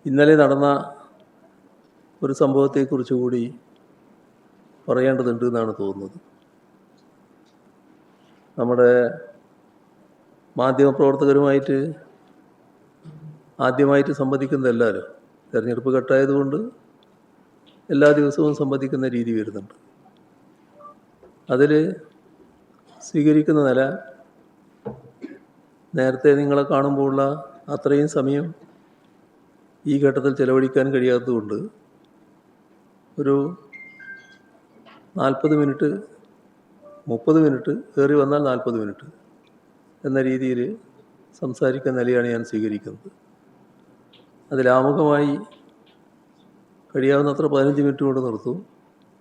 ഇന്നലെ നടന്ന ഒരു സംഭവത്തെക്കുറിച്ച് കൂടി പറയേണ്ടതുണ്ട് എന്നാണ് തോന്നുന്നത്. നമ്മുടെ മാധ്യമപ്രവർത്തകരുമായിട്ട് ആദ്യമായിട്ട് സംവദിക്കുന്ന എല്ലാവരും തിരഞ്ഞെടുപ്പ് ഘട്ടമായതുകൊണ്ട് എല്ലാ ദിവസവും സംവദിക്കുന്ന രീതി വരുന്നുണ്ട്. അതിൽ സ്വീകരിക്കുന്ന നില നേരത്തെ നിങ്ങളെ കാണുമ്പോഴുള്ള അത്രയും സമയം ഈ ഘട്ടത്തിൽ ചെലവഴിക്കാൻ കഴിയാത്തതുകൊണ്ട് ഒരു 40 മിനിറ്റ് 30 മിനിറ്റ് കയറി വന്നാൽ 40 മിനിറ്റ് എന്ന രീതിയിൽ സംസാരിക്കുന്ന നിലയാണ് ഞാൻ സ്വീകരിക്കുന്നത്. അതിലാമുഖമായി കഴിയാവുന്നത്ര 15 മിനിറ്റ് കൊണ്ട് നിർത്തും,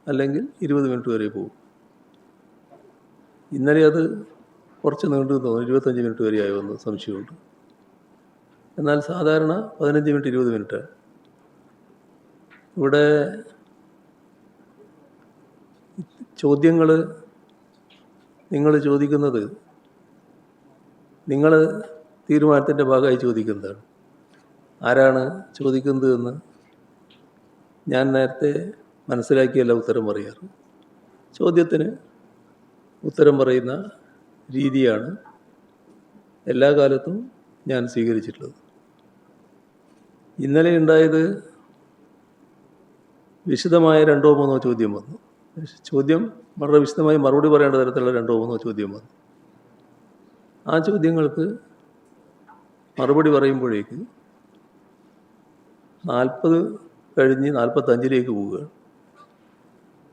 അല്ലെങ്കിൽ 20 മിനിറ്റ് വരെ പോകും. ഇന്നലെ അത് കുറച്ച് നീണ്ടു തോന്നുന്നു, 25 മിനിറ്റ് വരെ ആയുമെന്ന് സംശയമുണ്ട്. എന്നാൽ സാധാരണ 15 മിനിറ്റ് 20 മിനിറ്റ്. ഇവിടെ ചോദ്യങ്ങൾ നിങ്ങൾ ചോദിക്കുന്നത് നിങ്ങൾ തീരുമാനത്തിൻ്റെ ഭാഗമായി ചോദിക്കുന്നതാണ്. ആരാണ് ചോദിക്കുന്നത് എന്ന് ഞാൻ നേരത്തെ മനസ്സിലാക്കിയല്ല ഉത്തരം പറയാറ്. ചോദ്യത്തിന് ഉത്തരം പറയുന്ന രീതിയാണ് എല്ലാ കാലത്തും ഞാൻ സ്വീകരിച്ചിട്ടുള്ളത്. ഇന്നലെ ഉണ്ടായത് വിശദമായ 2-3 ചോദ്യം വന്നു. ചോദ്യം വളരെ വിശദമായി മറുപടി പറയേണ്ട തരത്തിലുള്ള 2-3 ചോദ്യം വന്നു. ആ ചോദ്യങ്ങൾക്ക് മറുപടി പറയുമ്പോഴേക്ക് 40 കഴിഞ്ഞ് 45 പോവുകയാണ്.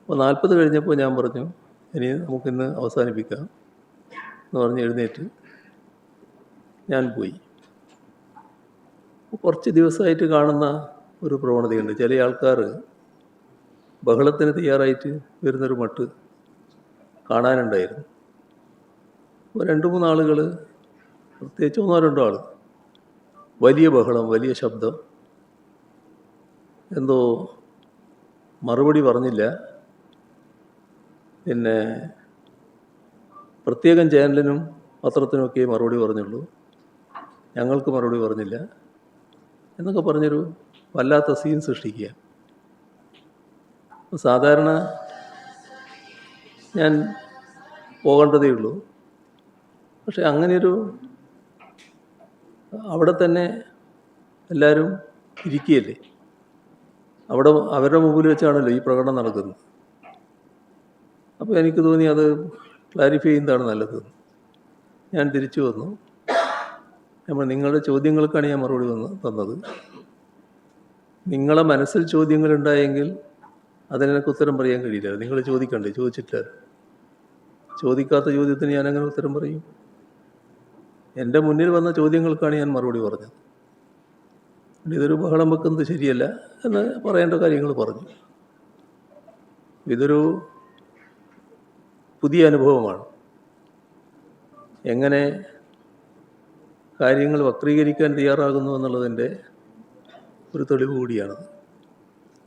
അപ്പോൾ 40 കഴിഞ്ഞപ്പോൾ ഞാൻ പറഞ്ഞു, ഇനി നമുക്കിന്ന് അവസാനിപ്പിക്കാം എന്ന് പറഞ്ഞ് എഴുന്നേറ്റ് ഞാൻ പോയി. കുറച്ച് ദിവസമായിട്ട് കാണുന്ന ഒരു പ്രവണതയുണ്ട്. ചില ആൾക്കാർ ബഹളത്തിന് തയ്യാറായിട്ട് വരുന്നൊരു മട്ട് കാണാനുണ്ടായിരുന്നു. അപ്പോൾ 2-3 ആളുകൾ, പ്രത്യേകിച്ച് 1-2 ആൾ, വലിയ ബഹളം, വലിയ ശബ്ദം, എന്തോ മറുപടി പറഞ്ഞില്ല. പിന്നെ പ്രത്യേകം ചാനലിനും പത്രത്തിനുമൊക്കെ മറുപടി പറഞ്ഞുള്ളൂ, ഞങ്ങൾക്ക് മറുപടി പറഞ്ഞില്ല എന്നൊക്കെ പറഞ്ഞൊരു വല്ലാത്ത സീൻ സൃഷ്ടിക്കുക. സാധാരണ ഞാൻ പോകേണ്ടതേ ഉള്ളൂ. പക്ഷെ അങ്ങനെയൊരു അവിടെ തന്നെ എല്ലാവരും ഇരിക്കുകയല്ലേ, അവിടെ അവരുടെ മുമ്പിൽ വെച്ചാണല്ലോ ഈ പ്രകടനം നടക്കുന്നത്. അപ്പോൾ എനിക്ക് തോന്നി അത് ക്ലാരിഫൈ ചെയ്യുന്നതാണ് നല്ലത്. ഞാൻ തിരിച്ചു വന്നു. നിങ്ങളുടെ ചോദ്യങ്ങൾക്കാണ് ഞാൻ മറുപടി തന്നത്. നിങ്ങളെ മനസ്സിൽ ചോദ്യങ്ങളുണ്ടായെങ്കിൽ അതിനെനിക്ക് ഉത്തരം പറയാൻ കഴിയില്ല. നിങ്ങൾ ചോദിക്കണ്ടേ? ചോദിച്ചിട്ടില്ല. ചോദിക്കാത്ത ചോദ്യത്തിന് ഞാനങ്ങനെ ഉത്തരം പറയും? എൻ്റെ മുന്നിൽ വന്ന ചോദ്യങ്ങൾക്കാണ് ഞാൻ മറുപടി പറഞ്ഞത്. ഇതൊരു ബഹളം വെക്കുന്നത് ശരിയല്ല എന്ന് പറയേണ്ട കാര്യങ്ങൾ പറഞ്ഞു. ഇതൊരു പുതിയ അനുഭവമാണ്. എങ്ങനെ കാര്യങ്ങൾ വക്രീകരിക്കാൻ തയ്യാറാകുന്നു എന്നുള്ളതിൻ്റെ ഒരു തെളിവ് കൂടിയാണത്.